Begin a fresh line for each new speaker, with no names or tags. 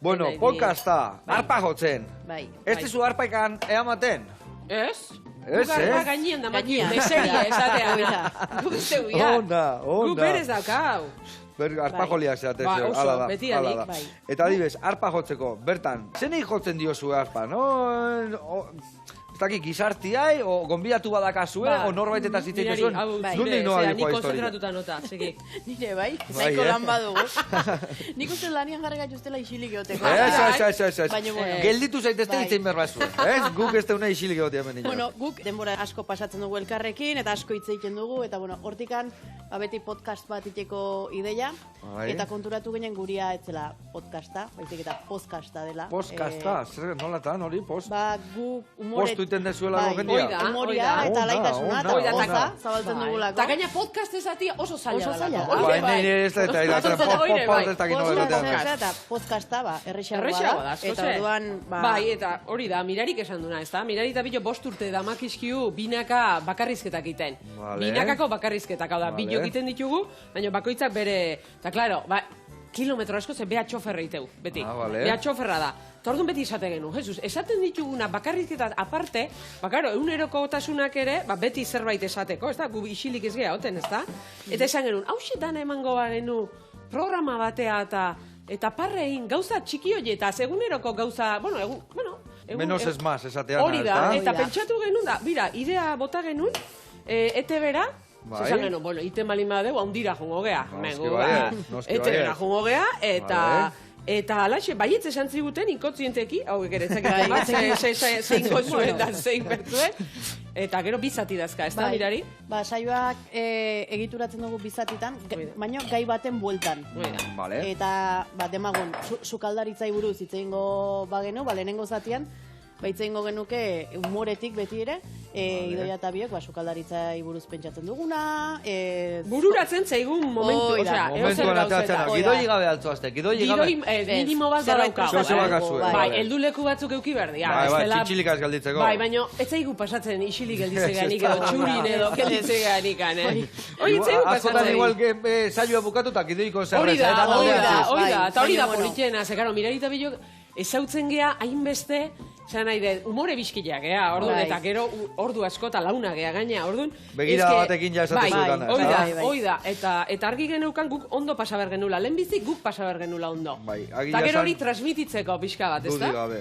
Bueno, podcasta, arpa jotzen.
Bai.
Ez dizu arpa ikan eamaten?
Ez?
Ez,
Gugarra
ez?
gainien da
Gainean.
meseria esatea. Guk zeuian.
Onda,
Guk
onda.
berez daukau.
Arpa joliak zeatez,
Ba, oso,
ala da,
beti
ala
adik,
da.
bai.
Eta adibes, arpa jotzeko, bertan, zenei jotzen diozue arpa, no? Ez dakik, gizartiai, o gonbidatu badakazue, o norbait eta zitzen zuen, nondik noa
Ni
dikoa historia.
konzentratuta nota, segik.
Nire bai,
Bai,
nahiko
eh?
lan badugu. Nik uste lanian jarri gaituztela isilik egoteko.
Ez.
Baina, bueno.
Gelditu zaitezte
Bai.
itzein berba zuen, ez? Guk ez deuna isilik egotea hemen
Bueno, guk denbora asko pasatzen dugu elkarrekin, eta asko hitz egiten dugu, eta bueno, hortikan, beti podcast bat iteko ideia,
Bai.
eta konturatu ginen guria etzela podcasta, baizik eta podcasta dela.
Postkasta, zer nolatan hori, post?
Ba, gu humoret...
Postu iten dezuela
bai,
jendia.
Oida,
humoria
oida.
eta
Onda,
laitasuna,
onda,
eta
onda.
poza zabaltzen
Bai.
dugulako.
Ta gaina podcast ezati oso zaila
Oso zaila
dalako.
da.
Bai, nire ez da, eta ez dakit nola
Podcasta
egotean.
eta podcasta, ba, errexagoa
Errexagoa da,
da,
asko
eta
ze.
orduan, ba...
Bai, eta hori da, mirarik esan duna, ez da? Mirari eta bilo 5 urte damakizkiu binaka bakarrizketak iten.
Vale.
Binakako bakarrizketak, hau da,
Vale.
bilo egiten ditugu, baina bakoitzak bere... Eta, klaro, ba, kilometro asko ze beha txoferra iteu, beti.
Vale.
Beha txoferra da. Eta orduan beti esate genu, Jesus, esaten dituguna bakarrizketat aparte, bakaro, egunerokotasunak ere, ba, beti zerbait esateko, ez da? Gu isilik ez geha, oten, ez da? Eta esan genuen, hausetan emango barenu programa batea eta parrein gauza txiki hori eta eguneroko gauza, egun,
Menos es más, esatean,
hori da,
ez
eta
Hori da.
pentsatu genuen da, bira, idea bota genuen, ETB-ra,
Bai.
esan genuen, bueno, ite malin badeu, haundira jungo gea.
Noski baiet, noski
ETB-ra
baiet.
jungo gea, eta...
Vale.
Eta alaxe, baietz esan ziguten inkotzienteki, hau ere
Bai,
zein gotzuen da, zein bertuen, eta gero bizati dazka, ez da,
Bai.
mirari?
Ba, saioak egituratzen dugu bizatitan, baina gai baten bueltan.
Hori da.
Vale.
Eta, ba, demagun, sukaldaritzai buruz itzeingo bagenu, ba, lehenengo zatian, ba, itzeingo genuke humoretik beti ere, Idoia eta biok, ba, sukaldaritzai buruz pentsatzen duguna,
Bururatzen zaigun momentu,
Hoi da.
osea,
Momentuan
edozer
atatzen,
gauzetan.
gidoi gabe altzoazte, gidoi gabe.
Gidoi minimo bat
zerbait
badauka.
Zeo bakazue,
bai.
Bai,
vale.
heldu leku batzuk euki berdia.
Bai,
ez
bai,
dela-
txintxilikaz galditzeko.
Bai, baina ez zaigu pasatzen isilik gelditzeganik
Ez
edo
da,
txurin
bai.
edo gelditzeganik, Hori ez zaigu
Askotan
pasatzen.
igual saioa bukatu eta gidoiko
Hori
zerrez.
da,
eta
hori da,
aldean.
hori da,
bai,
eta hori da
baina, bueno.
politxena, ze, karo, mirarita bilok, ezautzen gea hainbeste, zan nahi dut, umore bizkileak, orduan,
Bai.
eta gero ordu asko eta launa gea gaina, orduan.
Begirada
eske-
batekin ja esate
bai,
zuetana,
hori
ez
da,
da?
hori da, eta argi geneukan guk ondo pasaber genula, lehenbizi guk pasaber genula ondo.
Bai,
Eta
agia
gero
esan-
hori transmititzeko pixka bat, ez da?
Dudik gabe.